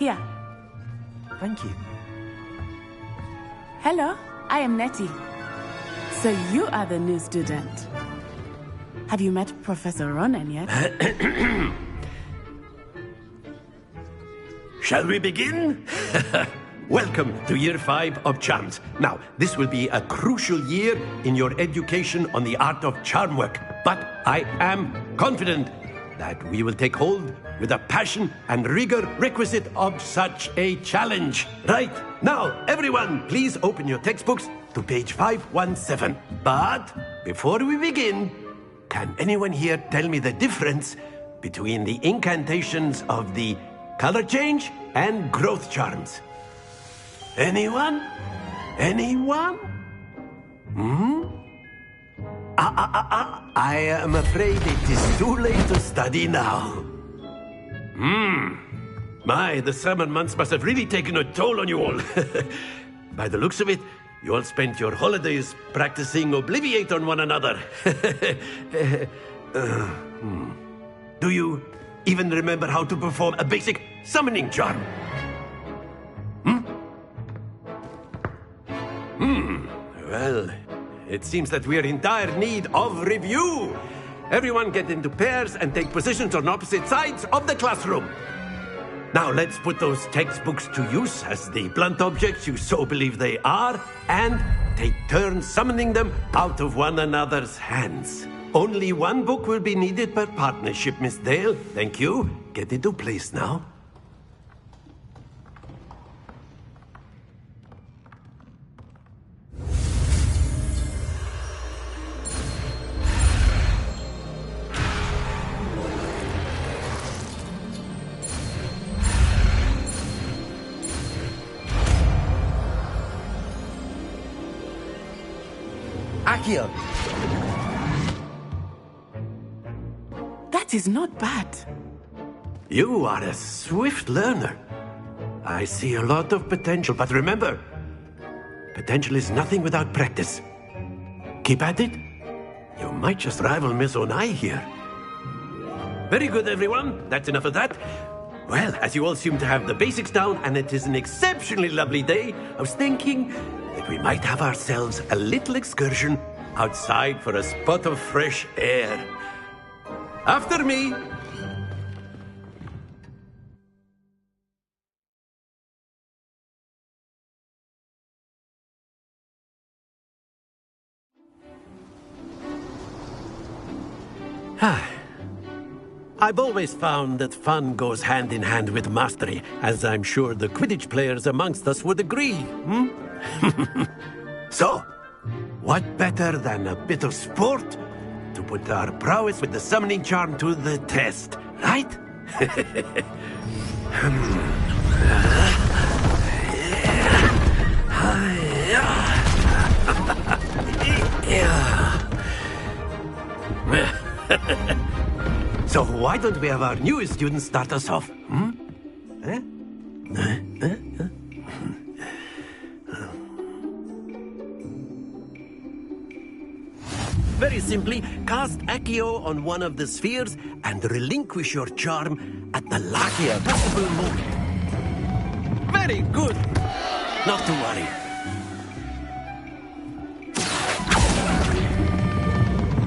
Here. Thank you. Hello, I am Nettie. So you are the new student. Have you met Professor Ronan yet? Shall we begin? Welcome to Year 5 of Charms. Now, this will be a crucial year in your education on the art of charm work. But I am confident that we will take hold with the passion and rigor requisite of such a challenge. Right, now, everyone, please open your textbooks to page 517. But before we begin, can anyone here tell me the difference between the incantations of the color change and growth charms? Anyone? Anyone? I am afraid it is too late to study now. My, the summer months must have really taken a toll on you all. By the looks of it, you all spent your holidays practicing Obliviate on one another. Do you even remember how to perform a basic summoning charm? Well, it seems that we are in dire need of review. Everyone get into pairs and take positions on opposite sides of the classroom. Now let's put those textbooks to use as the blunt objects you so believe they are, and take turns summoning them out of one another's hands. Only one book will be needed per partnership, Miss Dale. Thank you. Get into place now. Accio! That is not bad. You are a swift learner. I see a lot of potential, but remember, potential is nothing without practice. Keep at it. You might just rival Miss Onai here. Very good, everyone. That's enough of that. Well, as you all seem to have the basics down, and it is an exceptionally lovely day, I was thinking that we might have ourselves a little excursion outside for a spot of fresh air. After me. I've always found that fun goes hand in hand with mastery, as I'm sure the Quidditch players amongst us would agree. So, what better than a bit of sport to put our prowess with the summoning charm to the test, right? So why don't we have our newest student start us off? Very simply, cast Accio on one of the spheres and relinquish your charm at the last possible moment. Very good. Not to worry.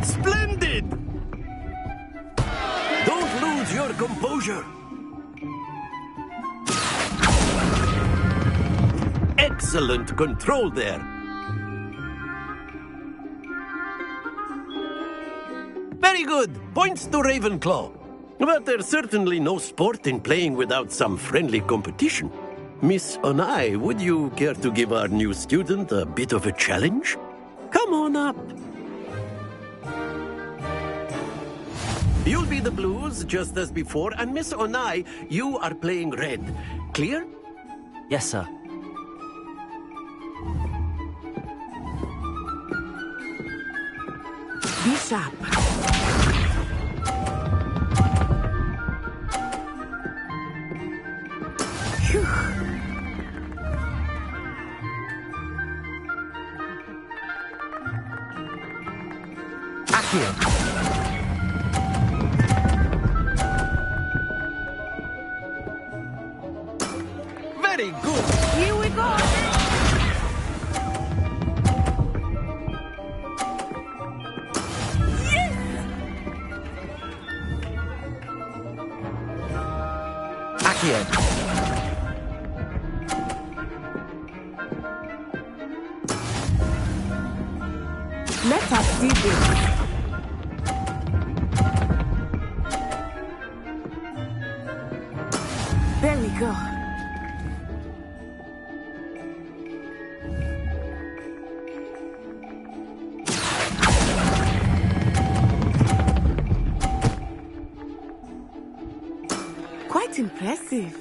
Splendid! Don't lose your composure. Excellent control there. Very good. Points to Ravenclaw. But there's certainly no sport in playing without some friendly competition. Miss Onai, would you care to give our new student a bit of a challenge? Come on up. You'll be the blues, just as before, and Miss Onai, you are playing red. Clear? Yes, sir. Be sharp. Phew. Accio! Very good. Here we go! Accio. Let us see this. There we go. Quite impressive.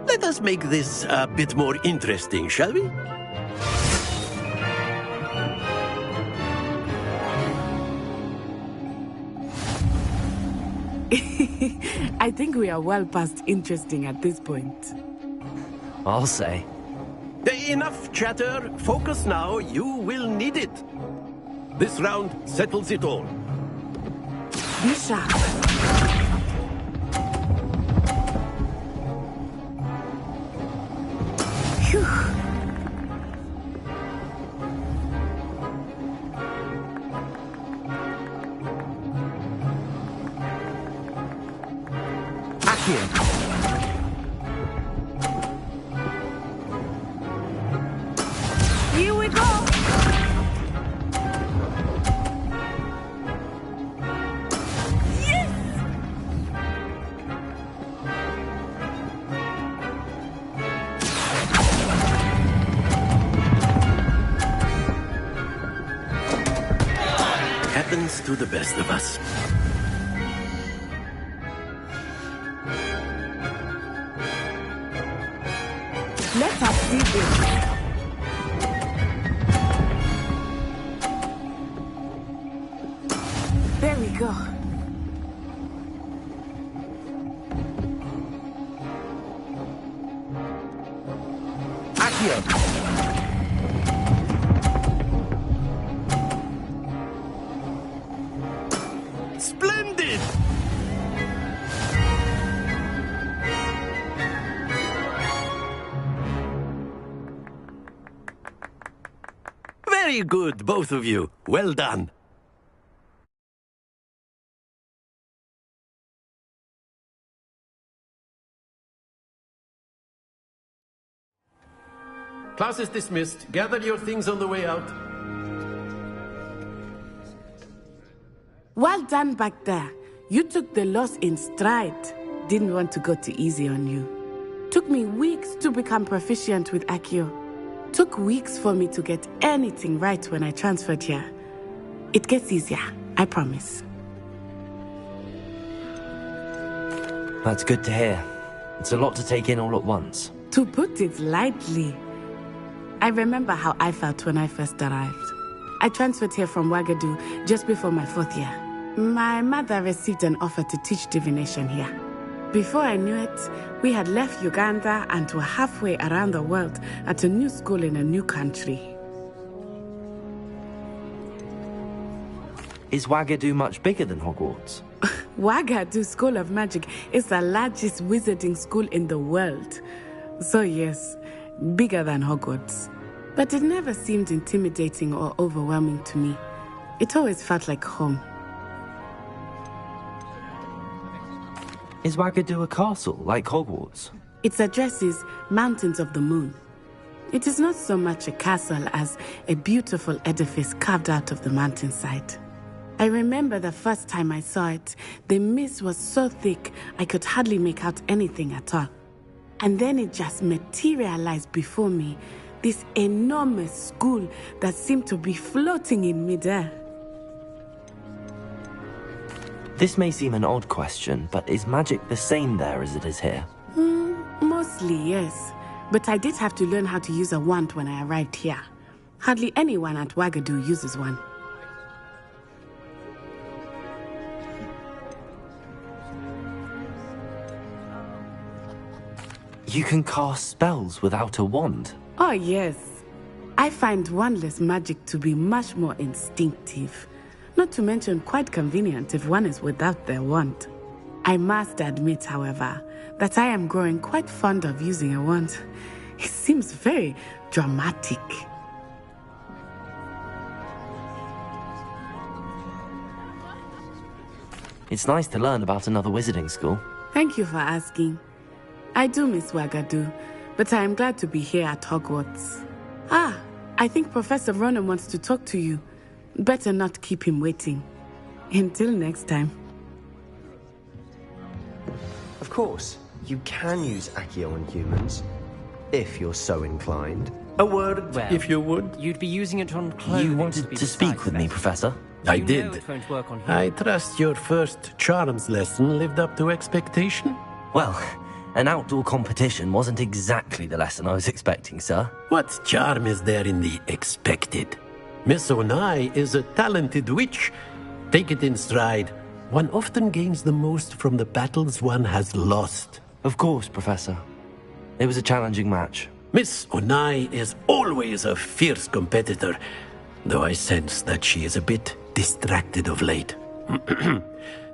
Let us make this a bit more interesting, shall we? I think we are well past interesting at this point. I'll say. Enough chatter. Focus now. You will need it. This round settles it all. Be sharp. Phew. Accio. Here we go! Yes! Happens to the best of us. Let us see this. There we go. Accio. Splendid! Very good, both of you. Well done. Class is dismissed. Gather your things on the way out. Well done back there. You took the loss in stride. Didn't want to go too easy on you. Took me weeks to become proficient with Accio. Took weeks for me to get anything right when I transferred here. It gets easier, I promise. That's good to hear. It's a lot to take in all at once. To put it lightly, I remember how I felt when I first arrived. I transferred here from Ouagadougou just before my 4th year. My mother received an offer to teach divination here. Before I knew it, we had left Uganda and were halfway around the world at a new school in a new country. Is Ouagadougou much bigger than Hogwarts? Ouagadougou School of Magic is the largest wizarding school in the world. So yes, bigger than Hogwarts. But it never seemed intimidating or overwhelming to me. It always felt like home. Is Ouagadougou a castle, like Hogwarts? Its address is Mountains of the Moon. It is not so much a castle as a beautiful edifice carved out of the mountainside. I remember the first time I saw it, the mist was so thick I could hardly make out anything at all. And then it just materialized before me, this enormous school that seemed to be floating in midair. This may seem an odd question, but is magic the same there as it is here? Mostly, yes. But I did have to learn how to use a wand when I arrived here. Hardly anyone at Ouagadougou uses one. You can cast spells without a wand? Oh, yes. I find wandless magic to be much more instinctive, not to mention quite convenient if one is without their wand. I must admit, however, that I am growing quite fond of using a wand. It seems very dramatic. It's nice to learn about another wizarding school. Thank you for asking. I do miss Wagadu, but I am glad to be here at Hogwarts. Ah, I think Professor Ronan wants to talk to you. Better not keep him waiting. Until next time. Of course, you can use Accio on humans, if you're so inclined. A word, Well, if you would. You'd be using it on clothing. You wanted to speak with me, Professor? I You know did. it won't work on I him. trust your first charms lesson lived up to expectation? Well, an outdoor competition wasn't exactly the lesson I was expecting, sir. What charm is there in the expected? Miss Onai is a talented witch. Take it in stride. One often gains the most from the battles one has lost. Of course, Professor. It was a challenging match. Miss Onai is always a fierce competitor, though I sense that she is a bit distracted of late.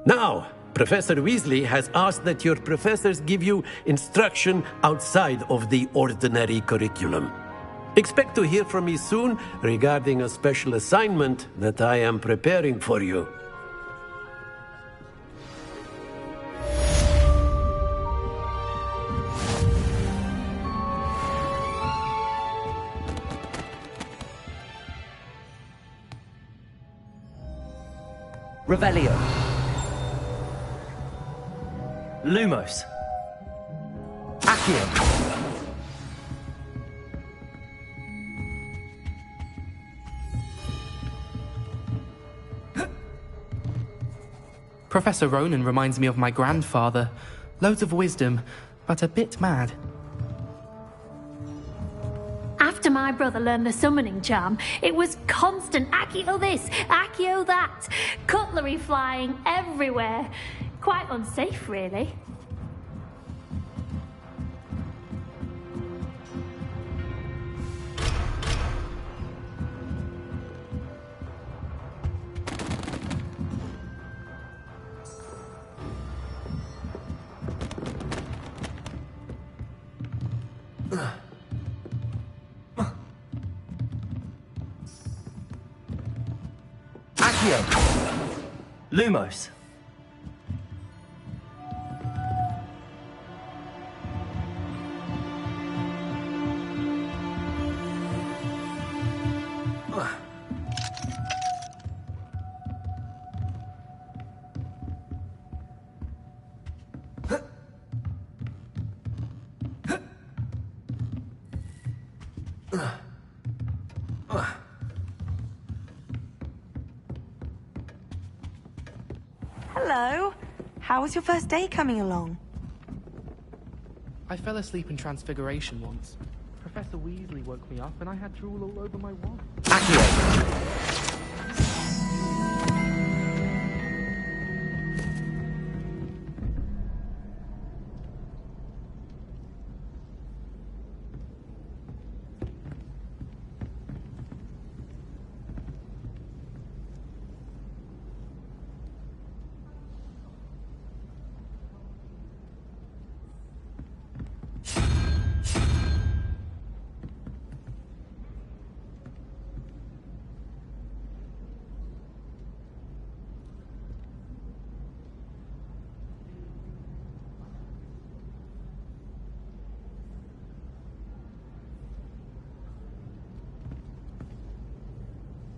Now, Professor Weasley has asked that your professors give you instruction outside of the ordinary curriculum. Expect to hear from me soon regarding a special assignment that I am preparing for you. Revelio. Lumos. Accio. Professor Ronan reminds me of my grandfather. Loads of wisdom, but a bit mad. After my brother learned the summoning charm, it was constant Accio this, Accio that. Cutlery flying everywhere. Quite unsafe, really. Accio. Lumos. Hello. How was your first day coming along? I fell asleep in Transfiguration once. Professor Weasley woke me up and I had drool all over my wand. Accio.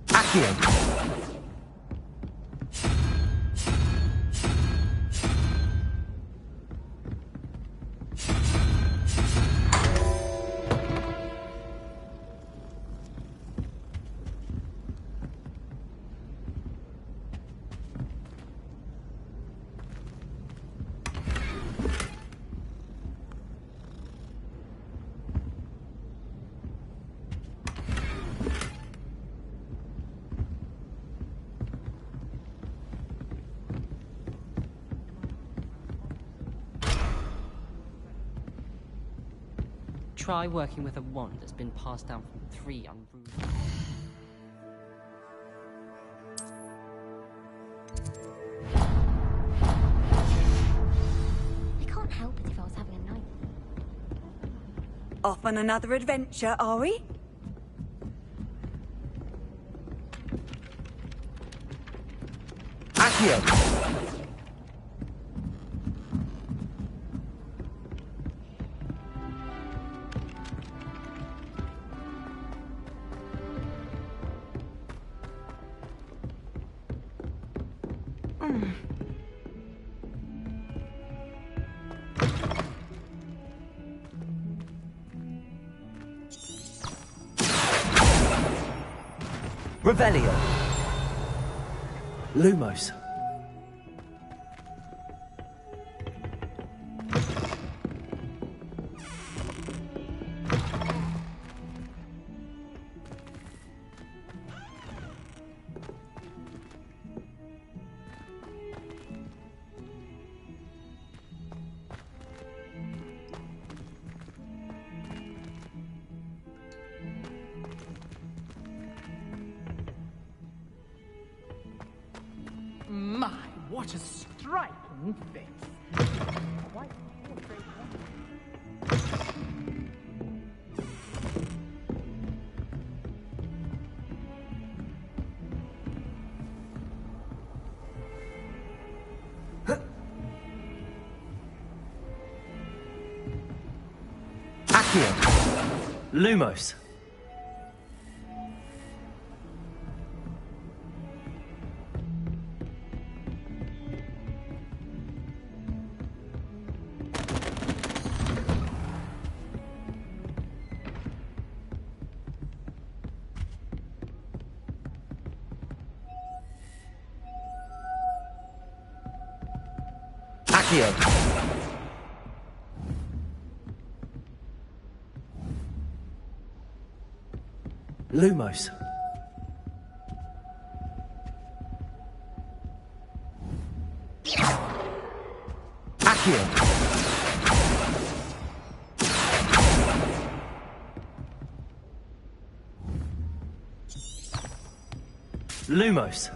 Accio. Try working with a wand that's been passed down from 3 unruly. I can't help it if I was having a night. Off on another adventure, are we? Accio! Revelio. Lumos. My, what a striking face. Quite a portrait. Accio. Lumos. Accio. Lumos. Accio. Lumos.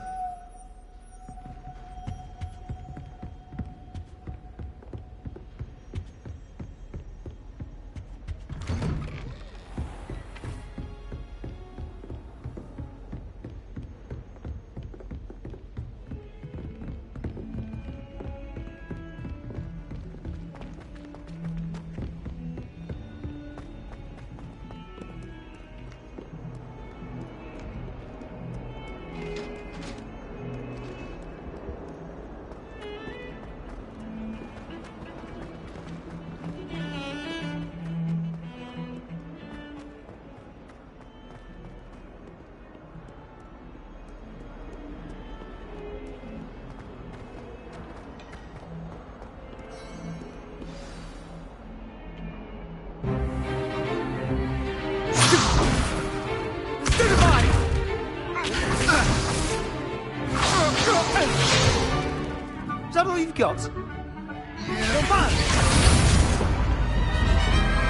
Is that all you've got?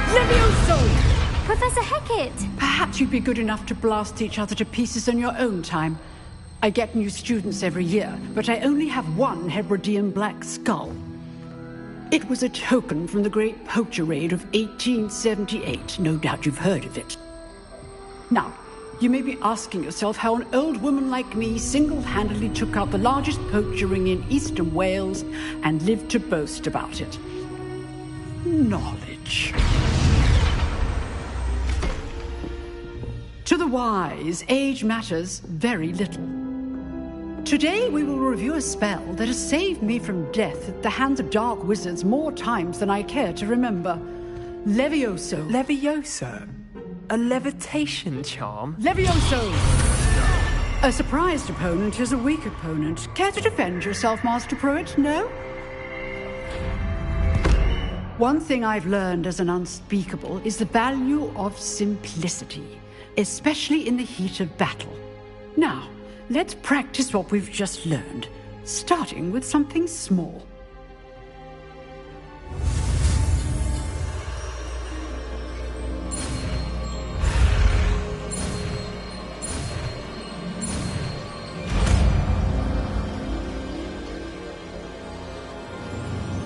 Levioso! Professor Hecat! Perhaps you'd be good enough to blast each other to pieces in your own time. I get new students every year, but I only have one Hebridean black skull. It was a token from the Great Poacher Raid of 1878. No doubt you've heard of it. Now, you may be asking yourself how an old woman like me single-handedly took out the largest poacher ring in eastern Wales and lived to boast about it. Knowledge. To the wise, age matters very little. Today we will review a spell that has saved me from death at the hands of dark wizards more times than I care to remember. Levioso. Levioso? A levitation charm? Levioso! A surprised opponent is a weak opponent. Care to defend yourself, Master Pruitt? No? One thing I've learned as an unspeakable is the value of simplicity, especially in the heat of battle. Now, let's practice what we've just learned, starting with something small.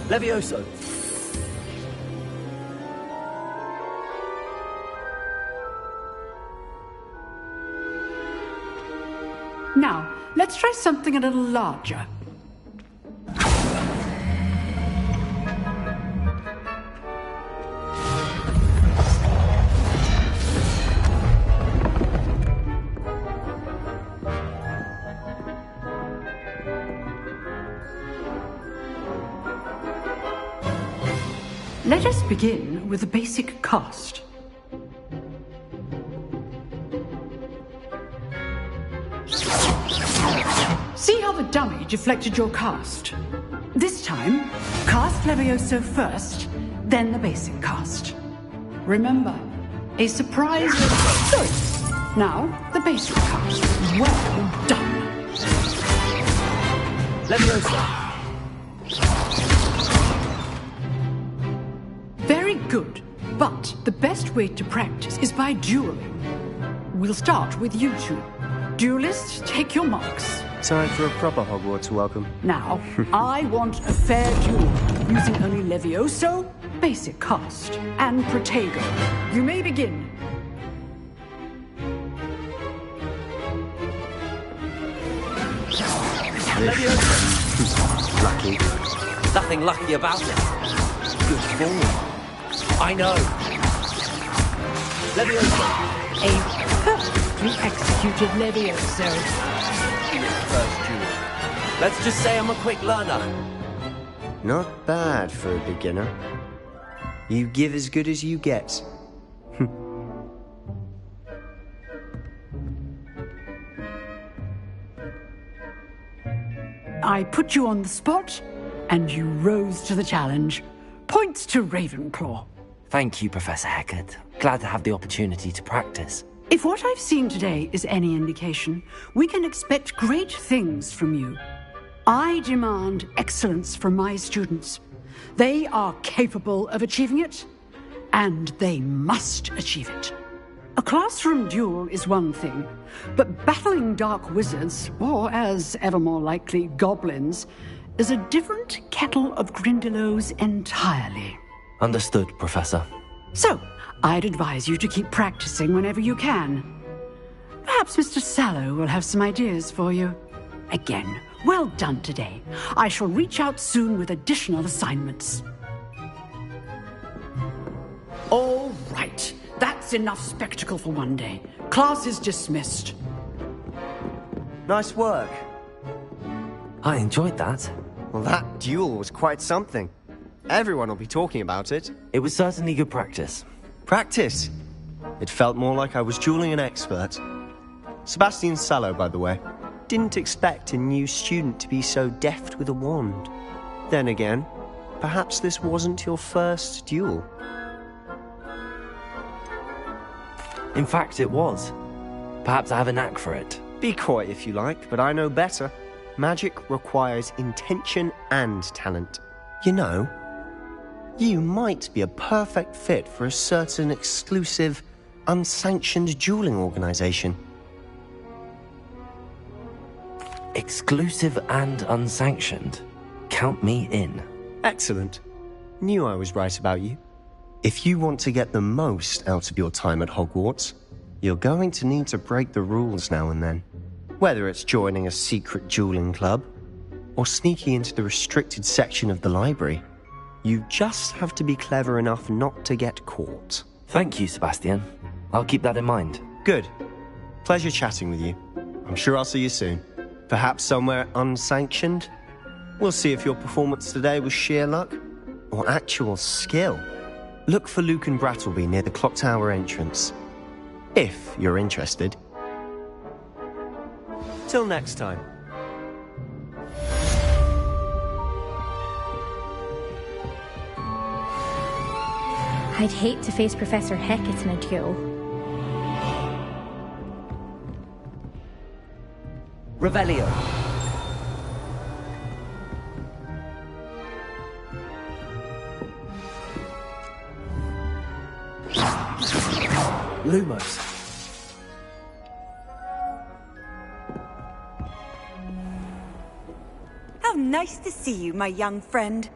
Levioso! Now, let's try something a little larger. Let us begin with the basic cast. See how the dummy deflected your cast? This time, cast Levioso first, then the basic cast. Remember, a surprise... Good. Now, the basic cast. Well done. Leviosa! Very good, but the best way to practice is by dueling. We'll start with you two. Duelists, take your marks. Time for a proper Hogwarts welcome. Now, I want a fair duel, using only Levioso, basic cast, and Protego. You may begin. Lucky. Nothing lucky about it. Good form. I know. Levioso! A perfectly executed Levioso. First duel. Let's just say I'm a quick learner. Not bad for a beginner. You give as good as you get. I put you on the spot, and you rose to the challenge. Points to Ravenclaw. Thank you, Professor Hecat. Glad to have the opportunity to practice. If what I've seen today is any indication, we can expect great things from you. I demand excellence from my students. They are capable of achieving it, and they must achieve it. A classroom duel is one thing, but battling dark wizards, or as ever more likely, goblins, is a different kettle of Grindylows entirely. Understood, Professor. So, I'd advise you to keep practicing whenever you can. Perhaps Mr. Sallow will have some ideas for you. Again, well done today. I shall reach out soon with additional assignments. All right. That's enough spectacle for one day. Class is dismissed. Nice work. I enjoyed that. Well, that duel was quite something. Everyone will be talking about it. It was certainly good practice. Practice? It felt more like I was dueling an expert. Sebastian Sallow, by the way. Didn't expect a new student to be so deft with a wand. Then again, perhaps this wasn't your first duel. In fact, it was. Perhaps I have a knack for it. Be coy if you like, but I know better. Magic requires intention and talent. You know, you might be a perfect fit for a certain exclusive, unsanctioned dueling organization. Exclusive and unsanctioned? Count me in. Excellent. Knew I was right about you. If you want to get the most out of your time at Hogwarts, you're going to need to break the rules now and then. Whether it's joining a secret dueling club, or sneaking into the restricted section of the library, you just have to be clever enough not to get caught. Thank you, Sebastian. I'll keep that in mind. Good. Pleasure chatting with you. I'm sure I'll see you soon. Perhaps somewhere unsanctioned? We'll see if your performance today was sheer luck, or actual skill. Look for Luke and Brattleby near the clock tower entrance. If you're interested. Till next time. I'd hate to face Professor Hecat in a duel. Revelio. Lumos. How nice to see you, my young friend.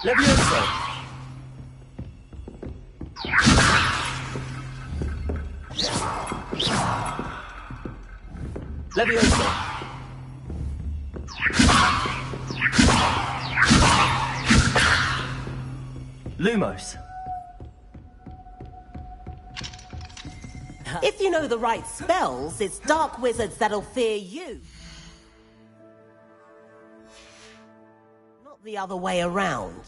Levioso! Levioso! Lumos! If you know the right spells, it's dark wizards that'll fear you. Not the other way around.